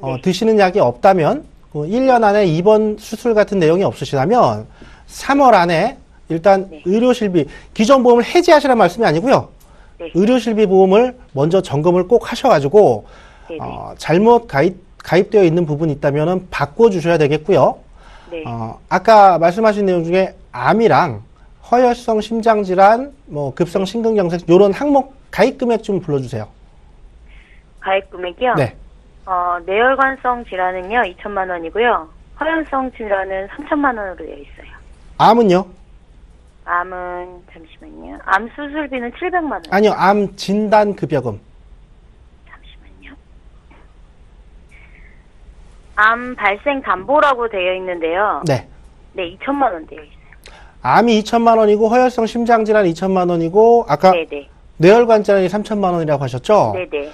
네. 드시는 약이 없다면 1년 안에 입원 수술 같은 내용이 없으시다면 3월 안에 일단 네. 의료실비 기존 보험을 해지하시라는 말씀이 아니고요. 네. 의료실비 보험을 먼저 점검을 꼭 하셔가지고 네네. 잘못 가입되어 있는 부분이 있다면 바꿔주셔야 되겠고요. 네. 아까 말씀하신 내용 중에 암이랑 허혈성 심장질환, 급성 심근경색 이런 항목 가입 금액 좀 불러주세요. 가입 금액이요? 네. 뇌혈관성 질환은요, 2천만 원이고요. 허혈성 질환은 3천만 원으로 되어 있어요. 암은요? 암은, 잠시만요. 암 수술비는 700만 원. 아니요, 암 진단 급여금. 잠시만요. 암 발생 담보라고 되어 있는데요. 네. 네, 2천만 원 되어 있어요. 암이 2천만 원이고 허혈성 심장질환 2천만 원이고 아까 네네. 뇌혈관 질환이 3천만 원이라고 하셨죠? 네네.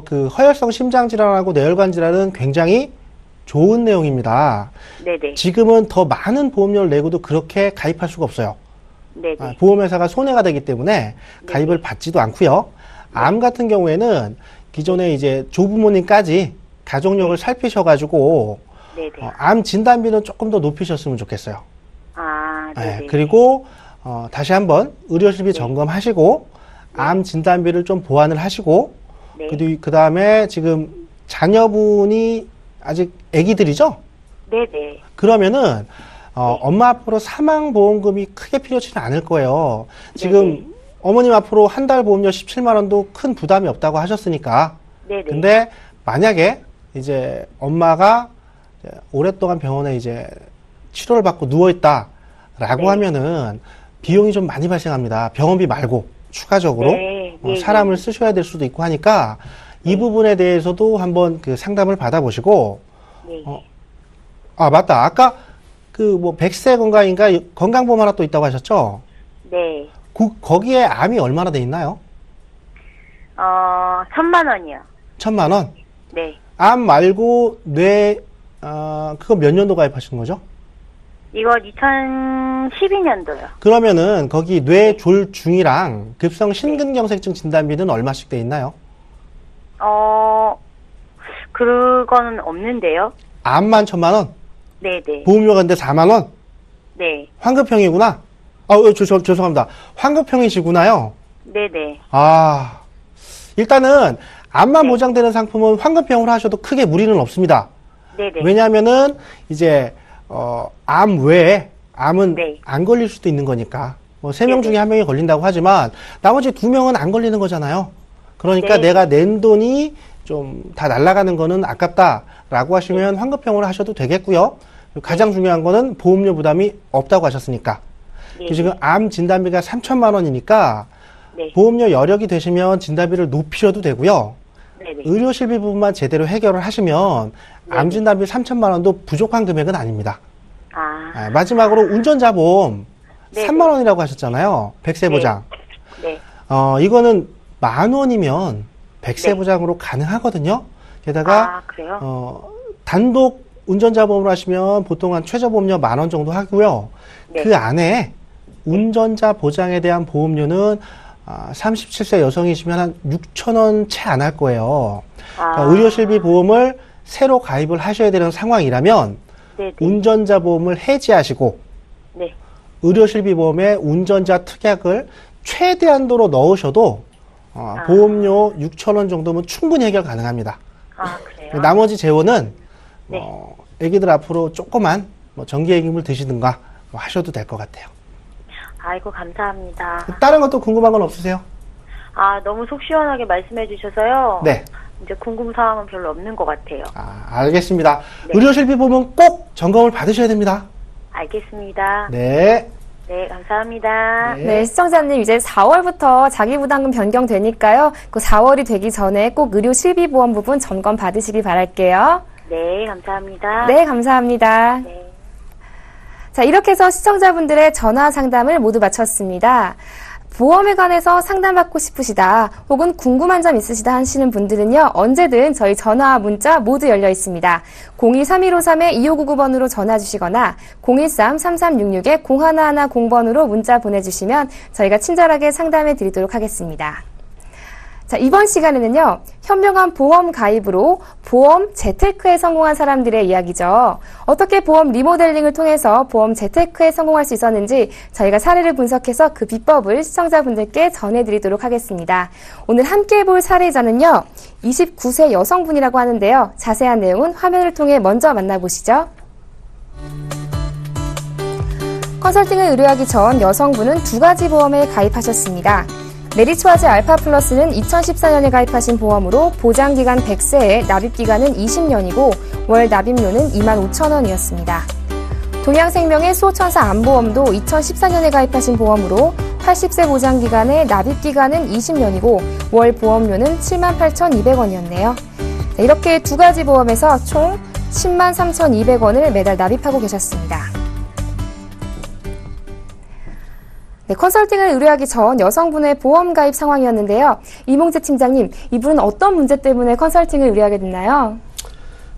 그 허혈성 심장질환하고 뇌혈관 질환은 굉장히 좋은 내용입니다. 네네. 지금은 더 많은 보험료를 내고도 그렇게 가입할 수가 없어요. 네네. 보험회사가 손해가 되기 때문에 가입을 받지도 않고요. 암 같은 경우에는 기존에 이제 조부모님까지 가족력을 살피셔가지고 네네. 암 진단비는 조금 더 높이셨으면 좋겠어요. 아, 네네. 그리고 다시 한번 의료실비 점검하시고 암 진단비를 좀 보완을 하시고 네. 그 다음에 지금 자녀분이 아직 아기들이죠? 네네. 그러면은 엄마 앞으로 사망보험금이 크게 필요치는 않을 거예요. 지금 어머님 앞으로 한 달 보험료 17만 원도 큰 부담이 없다고 하셨으니까. 네네. 근데 만약에 이제 엄마가 오랫동안 병원에 이제 치료를 받고 누워있다라고 하면은 비용이 좀 많이 발생합니다. 병원비 말고 추가적으로 사람을 쓰셔야 될 수도 있고 하니까 이 부분에 대해서도 한번 그 상담을 받아보시고 맞다. 아까 그 100세 건강인가 건강보험 하나 또 있다고 하셨죠? 네. 거기에 암이 얼마나 돼 있나요? 1,000만 원이요. 1,000만 원? 네. 암 말고 그거 몇 년도 가입하신 거죠? 이거 2012년도요. 그러면은 거기 뇌졸중이랑 급성 심근경색증 진단비는 얼마씩 돼 있나요? 그거는 없는데요. 암만 1,000만 원? 네네. 보험료가 근데 4만 원? 네. 환급형이구나? 죄송합니다. 환급형이시구나요? 네네. 일단은 암만 보장되는 상품은 환급형으로 하셔도 크게 무리는 없습니다. 네네. 왜냐하면은 이제 암 외에 암은 안 걸릴 수도 있는 거니까 3명 중에 1명이 걸린다고 하지만 나머지 2명은 안 걸리는 거잖아요. 그러니까 내가 낸 돈이 좀 다 날아가는 거는 아깝다라고 하시면 환급형으로 하셔도 되겠고요. 가장 중요한 거는 보험료 부담이 없다고 하셨으니까. 지금 암 진단비가 3천만 원이니까 보험료 여력이 되시면 진단비를 높이셔도 되고요. 의료실비 부분만 제대로 해결을 하시면 암 진단비 3천만 원도 부족한 금액은 아닙니다. 마지막으로 운전자 보험 3만 원이라고 하셨잖아요. 100세 보장. 이거는 10,000원이면 100세 보장으로 가능하거든요. 게다가 그래요? 단독 운전자 보험으로 하시면 보통 한 최저 보험료 10,000원 정도 하고요. 그 안에 운전자 보장에 대한 보험료는 37세 여성이시면 한 6,000원 채 안 할 거예요. 그러니까 의료실비 보험을 새로 가입을 하셔야 되는 상황이라면 운전자 보험을 해지하시고 의료실비 보험에 운전자 특약을 최대한도로 넣으셔도 보험료 6,000원 정도면 충분히 해결 가능합니다. 그래요? 나머지 재원은 애기들 앞으로 조그만 정기예금을 드시든가 하셔도 될 것 같아요. 아이고, 감사합니다. 다른 것도 궁금한 건 없으세요? 너무 속 시원하게 말씀해 주셔서요. 네. 이제 궁금사항은 별로 없는 것 같아요. 알겠습니다. 의료실비 보험은 꼭 점검을 받으셔야 됩니다. 알겠습니다. 네. 네, 감사합니다. 네, 시청자님 이제 4월부터 자기부담금 변경되니까요. 그 4월이 되기 전에 꼭 의료 실비보험 부분 점검 받으시기 바랄게요. 네, 감사합니다. 네, 감사합니다. 네. 자, 이렇게 해서 시청자분들의 전화 상담을 모두 마쳤습니다. 보험에 관해서 상담받고 싶으시다 혹은 궁금한 점 있으시다 하시는 분들은요. 언제든 저희 전화와 문자 모두 열려 있습니다. 02-3153-2599번으로 전화 주시거나 013-3366-0110번으로 문자 보내주시면 저희가 친절하게 상담해 드리도록 하겠습니다. 자, 이번 시간에는요, 현명한 보험 가입으로 보험 재테크에 성공한 사람들의 이야기죠. 어떻게 보험 리모델링을 통해서 보험 재테크에 성공할 수 있었는지 저희가 사례를 분석해서 그 비법을 시청자분들께 전해드리도록 하겠습니다. 오늘 함께 볼 사례자는요, 29세 여성분이라고 하는데요. 자세한 내용은 화면을 통해 먼저 만나보시죠. 컨설팅을 의뢰하기 전 여성분은 2가지 보험에 가입하셨습니다. 메리츠와즈 알파 플러스는 2014년에 가입하신 보험으로 보장기간 100세에 납입기간은 20년이고 월 납입료는 25,000원이었습니다. 동양생명의 수호천사 암보험도 2014년에 가입하신 보험으로 80세 보장기간에 납입기간은 20년이고 월 보험료는 78,200원이었네요. 이렇게 2가지 보험에서 총 103,200원을 매달 납입하고 계셨습니다. 네, 컨설팅을 의뢰하기 전 여성분의 보험 가입 상황이었는데요. 이몽재 팀장님, 이분은 어떤 문제 때문에 컨설팅을 의뢰하게 됐나요?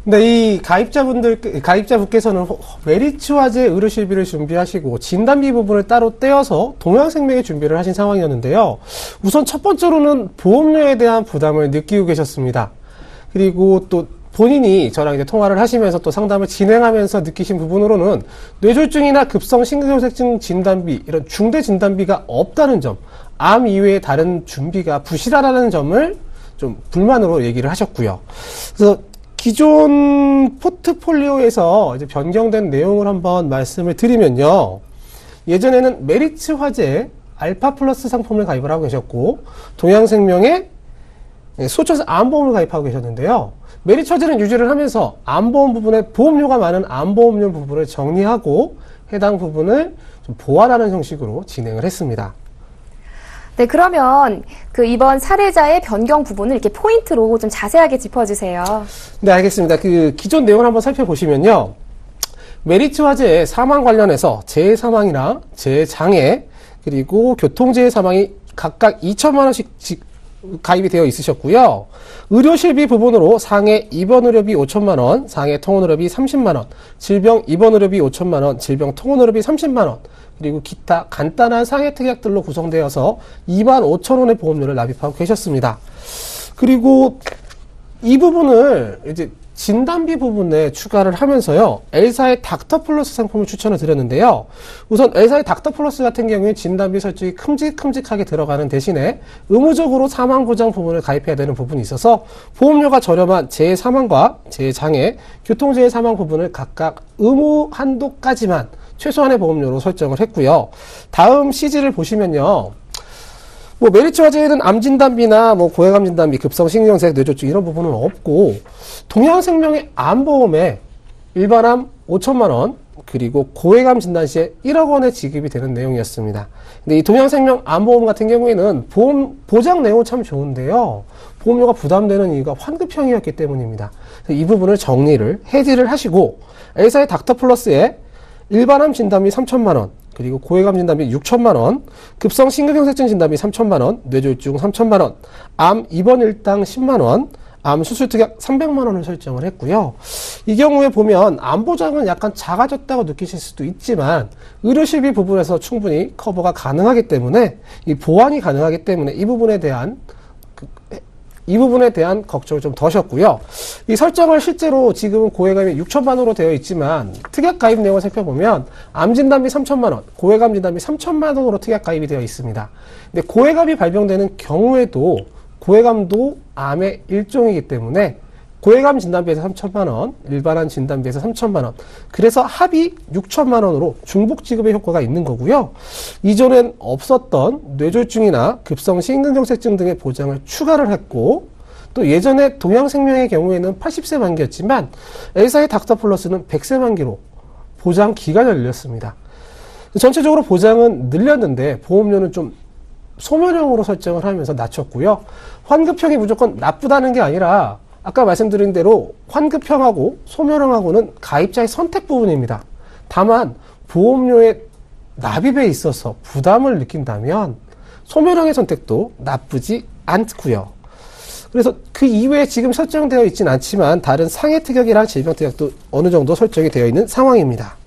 네, 이 가입자분께서는 메리츠와즈 의료실비를 준비하시고 진단비 부분을 따로 떼어서 동양생명에 준비를 하신 상황이었는데요. 우선 첫 번째로는 보험료에 대한 부담을 느끼고 계셨습니다. 그리고 또 본인이 저랑 이제 통화를 하시면서 또 상담을 진행하면서 느끼신 부분으로는 뇌졸중이나 급성심근경색증 진단비, 이런 중대 진단비가 없다는 점, 암 이외의 다른 준비가 부실하다는 점을 좀 불만으로 얘기를 하셨고요. 그래서 기존 포트폴리오에서 이제 변경된 내용을 한번 말씀을 드리면요. 예전에는 메리츠 화재 알파 플러스 상품을 가입을 하고 계셨고, 동양생명의 수호천사 암보험을 가입하고 계셨는데요. 메리츠 화재는 유지를 하면서 암보험 부분에 보험료가 많은 암보험료 부분을 정리하고 해당 부분을 좀 보완하는 형식으로 진행을 했습니다. 네, 그러면 그 이번 사례자의 변경 부분을 이렇게 포인트로 좀 자세하게 짚어주세요. 네, 알겠습니다. 그 기존 내용을 한번 살펴보시면요. 메리츠 화재의 사망 관련해서 재해 사망이나 재해 장애 그리고 교통재해 사망이 각각 2천만 원씩 가입이 되어 있으셨고요. 의료실비 부분으로 상해 입원 의료비 5천만 원, 상해 통원 의료비 30만 원, 질병 입원 의료비 5천만 원, 질병 통원 의료비 30만 원, 그리고 기타 간단한 상해 특약들로 구성되어서 2만 5천 원의 보험료를 납입하고 계셨습니다. 그리고 이 부분을 이제 진단비 부분에 추가를 하면서요. L사의 닥터 플러스 상품을 추천을 드렸는데요. 우선 L사의 닥터 플러스 같은 경우에 진단비 설정이 큼직큼직하게 들어가는 대신에 의무적으로 사망보장 부분을 가입해야 되는 부분이 있어서 보험료가 저렴한 재해 사망과 재해 장애, 교통재해 사망 부분을 각각 의무 한도까지만 최소한의 보험료로 설정을 했고요. 다음 CG를 보시면요. 뭐 메리츠 화재에는 암 진단비나 뭐 고해감 진단비, 급성심근경색, 뇌졸중 이런 부분은 없고 동양생명의 암보험에 일반암 5천만 원 그리고 고해감 진단 시에 1억 원의 지급이 되는 내용이었습니다. 근데 이 동양생명 암보험 같은 경우에는 보험 보장 내용은 참 좋은데요. 보험료가 부담되는 이유가 환급형이었기 때문입니다. 이 부분을 정리를 해지를 하시고 L사의 닥터 플러스에 일반암 진단비 3천만 원 그리고 고해감 진단비 6천만 원, 급성 심근경색증 진단비 3천만 원, 뇌졸중 3천만 원, 암 입원 일당 10만 원, 암 수술 특약 300만 원을 설정을 했고요. 이 경우에 보면 암 보장은 약간 작아졌다고 느끼실 수도 있지만 의료실비 부분에서 충분히 커버가 가능하기 때문에 이 보완이 가능하기 때문에 이 부분에 대한 걱정을 좀 더셨고요. 이 설정을 실제로 지금은 고해감이 6천만 원으로 되어 있지만 특약 가입 내용을 살펴보면 암 진단비 3천만 원, 고해감 진단비 3천만 원으로 특약 가입이 되어 있습니다. 근데 고해감이 발병되는 경우에도 고해감도 암의 일종이기 때문에 고해감 진단비에서 3천만 원, 일반암 진단비에서 3천만 원. 그래서 합이 6천만 원으로 중복 지급의 효과가 있는 거고요. 이전엔 없었던 뇌졸중이나 급성 심근경색증 등의 보장을 추가를 했고 또 예전에 동양생명의 경우에는 80세 만기였지만 L사의 닥터 플러스는 100세 만기로 보장 기간을 늘렸습니다. 전체적으로 보장은 늘렸는데 보험료는 좀 소멸형으로 설정을 하면서 낮췄고요. 환급형이 무조건 나쁘다는 게 아니라 아까 말씀드린 대로 환급형하고 소멸형하고는 가입자의 선택 부분입니다. 다만 보험료의 납입에 있어서 부담을 느낀다면 소멸형의 선택도 나쁘지 않고요. 그래서 그 이외에 지금 설정되어 있지는 않지만 다른 상해특약이랑 질병특약도 어느 정도 설정이 되어 있는 상황입니다.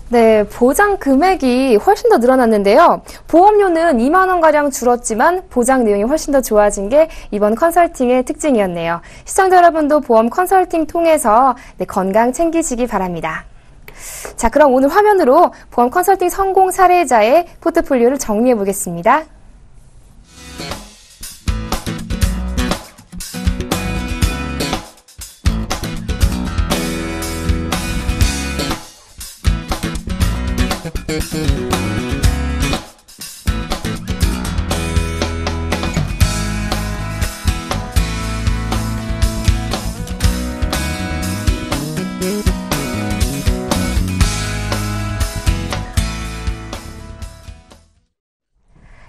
네, 보장 금액이 훨씬 더 늘어났는데요. 보험료는 2만 원가량 줄었지만 보장 내용이 훨씬 더 좋아진 게 이번 컨설팅의 특징이었네요. 시청자 여러분도 보험 컨설팅 통해서 건강 챙기시기 바랍니다. 자, 그럼 오늘 화면으로 보험 컨설팅 성공 사례자의 포트폴리오를 정리해 보겠습니다.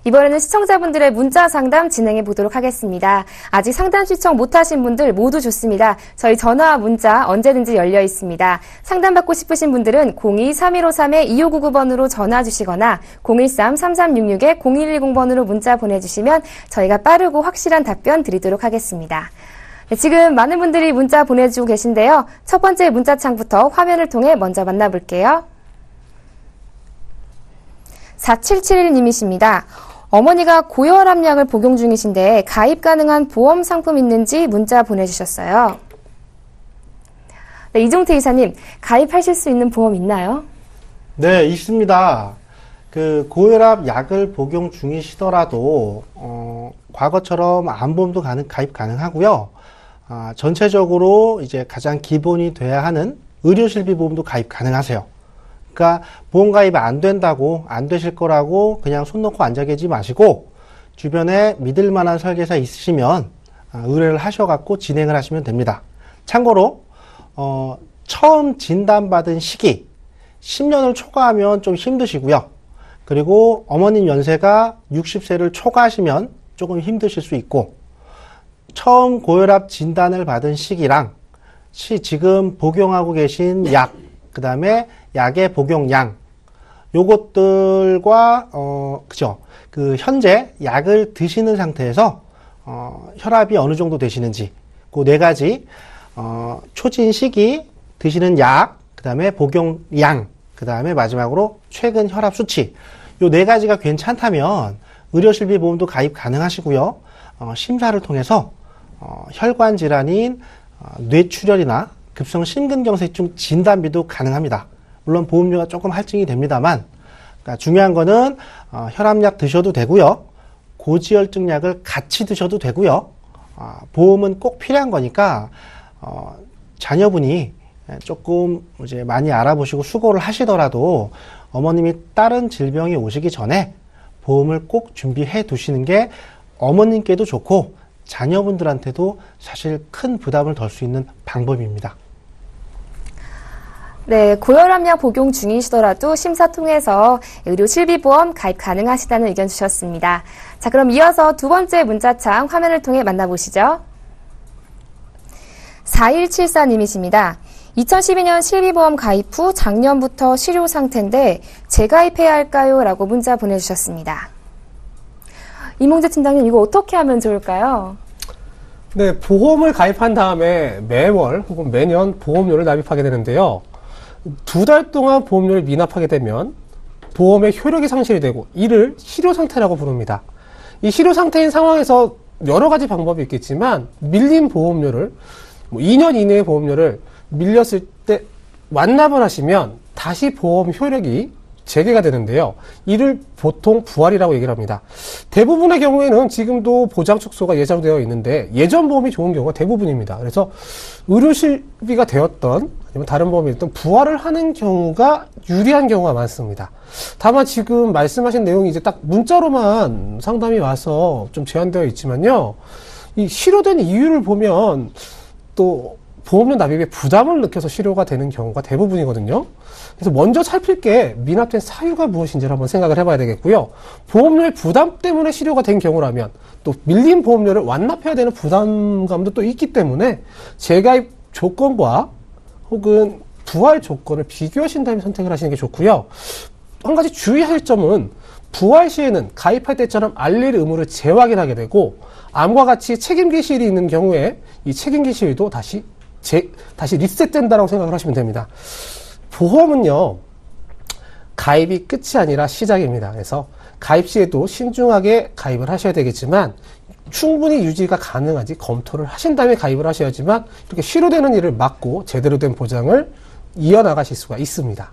이번에는 시청자분들의 문자 상담 진행해 보도록 하겠습니다. 아직 상담 신청 못하신 분들 모두 좋습니다. 저희 전화와 문자 언제든지 열려 있습니다. 상담받고 싶으신 분들은 02-3153-2599번으로 전화 주시거나 013-3366-0110번으로 문자 보내주시면 저희가 빠르고 확실한 답변 드리도록 하겠습니다. 네, 지금 많은 분들이 문자 보내주고 계신데요. 첫 번째 문자창부터 화면을 통해 먼저 만나볼게요. 4771님이십니다. 어머니가 고혈압약을 복용 중이신데 가입 가능한 보험 상품 있는지 문자 보내주셨어요. 네, 이종태 이사님, 가입하실 수 있는 보험 있나요? 네, 있습니다. 그 고혈압 약을 복용 중이시더라도 과거처럼 암보험도 가입 가능하고요. 전체적으로 이제 가장 기본이 돼야 하는 의료실비보험도 가입 가능하세요. 그러니까 보험 가입이 안 된다고, 안 되실 거라고 그냥 손 놓고 앉아 계지 마시고 주변에 믿을 만한 설계사 있으시면 의뢰를 하셔갖고 진행을 하시면 됩니다. 참고로 처음 진단받은 시기 10년을 초과하면 좀 힘드시고요. 그리고 어머님 연세가 60세를 초과하시면 조금 힘드실 수 있고, 처음 고혈압 진단을 받은 시기랑 지금 복용하고 계신 약, 그 다음에 약의 복용량, 요것들과 그죠? 그 현재 약을 드시는 상태에서 혈압이 어느 정도 되시는지, 그 네 가지 초진 시기, 드시는 약, 그 다음에 복용량, 그 다음에 마지막으로 최근 혈압 수치, 요 네 가지가 괜찮다면 의료실비보험도 가입 가능하시고요. 심사를 통해서 혈관 질환인 뇌출혈이나 급성 심근경색증 진단비도 가능합니다. 물론 보험료가 조금 할증이 됩니다만, 그러니까 중요한 거는 혈압약 드셔도 되고요. 고지혈증 약을 같이 드셔도 되고요. 보험은 꼭 필요한 거니까 자녀분이 조금 이제 많이 알아보시고 수고를 하시더라도 어머님이 다른 질병이 오시기 전에 보험을 꼭 준비해 두시는 게 어머님께도 좋고 자녀분들한테도 사실 큰 부담을 덜 수 있는 방법입니다. 네, 고혈압약 복용 중이시더라도 심사 통해서 의료실비보험 가입 가능하시다는 의견 주셨습니다. 자, 그럼 이어서 두 번째 문자창 화면을 통해 만나보시죠. 4174님이십니다. 2012년 실비보험 가입 후 작년부터 실효 상태인데 재가입해야 할까요? 라고 문자 보내주셨습니다. 이몽재 팀장님, 이거 어떻게 하면 좋을까요? 네, 보험을 가입한 다음에 매월 혹은 매년 보험료를 납입하게 되는데요. 2달 동안 보험료를 미납하게 되면 보험의 효력이 상실이 되고 이를 실효 상태라고 부릅니다. 이 실효 상태인 상황에서 여러 가지 방법이 있겠지만 밀린 보험료를 2년 이내의 보험료를 밀렸을 때 완납을 하시면 다시 보험 효력이 재개가 되는데요. 이를 보통 부활이라고 얘기를 합니다. 대부분의 경우에는 지금도 보장 축소가 예정되어 있는데 예전 보험이 좋은 경우가 대부분입니다. 그래서 의료실비가 되었던 아니면 다른 보험이 됐던 부활을 하는 경우가 유리한 경우가 많습니다. 다만 지금 말씀하신 내용이 이제 딱 문자로만 상담이 와서 좀 제한되어 있지만요. 이 실효된 이유를 보면 또 보험료 납입에 부담을 느껴서 실효가 되는 경우가 대부분이거든요. 그래서 먼저 살필 게 미납된 사유가 무엇인지를 한번 생각을 해봐야 되겠고요. 보험료의 부담 때문에 실효가 된 경우라면 또 밀린 보험료를 완납해야 되는 부담감도 또 있기 때문에 재가입 조건과 혹은 부활 조건을 비교하신 다음에 선택을 하시는 게 좋고요. 한 가지 주의할 점은 부활 시에는 가입할 때처럼 알릴 의무를 재확인하게 되고 암과 같이 책임 기실이 있는 경우에 이 책임 기실도 다시 리셋된다라고 생각을 하시면 됩니다. 보험은요, 가입이 끝이 아니라 시작입니다. 그래서 가입 시에도 신중하게 가입을 하셔야 되겠지만 충분히 유지가 가능한지 검토를 하신 다음에 가입을 하셔야지만 이렇게 실효되는 일을 막고 제대로 된 보장을 이어나가실 수가 있습니다.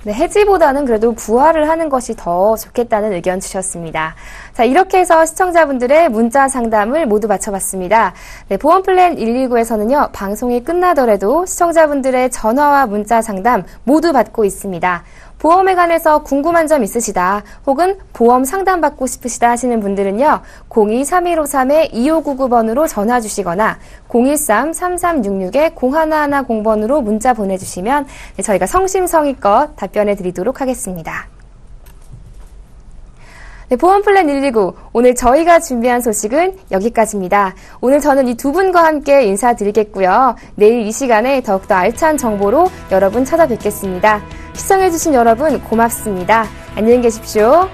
네, 해지보다는 그래도 부활을 하는 것이 더 좋겠다는 의견 주셨습니다. 자, 이렇게 해서 시청자분들의 문자 상담을 모두 마쳐봤습니다. 네, 보험플랜 119에서는요, 방송이 끝나더라도 시청자분들의 전화와 문자 상담 모두 받고 있습니다. 보험에 관해서 궁금한 점 있으시다, 혹은 보험 상담받고 싶으시다 하시는 분들은요, 02-3153-2599번으로 전화 주시거나 013-3366-0110번으로 문자 보내주시면 저희가 성심성의껏 답변해 드리도록 하겠습니다. 네, 보험플랜 119, 오늘 저희가 준비한 소식은 여기까지입니다. 오늘 저는 이 두 분과 함께 인사드리겠고요. 내일 이 시간에 더욱더 알찬 정보로 여러분 찾아뵙겠습니다. 시청해주신 여러분 고맙습니다. 안녕히 계십시오.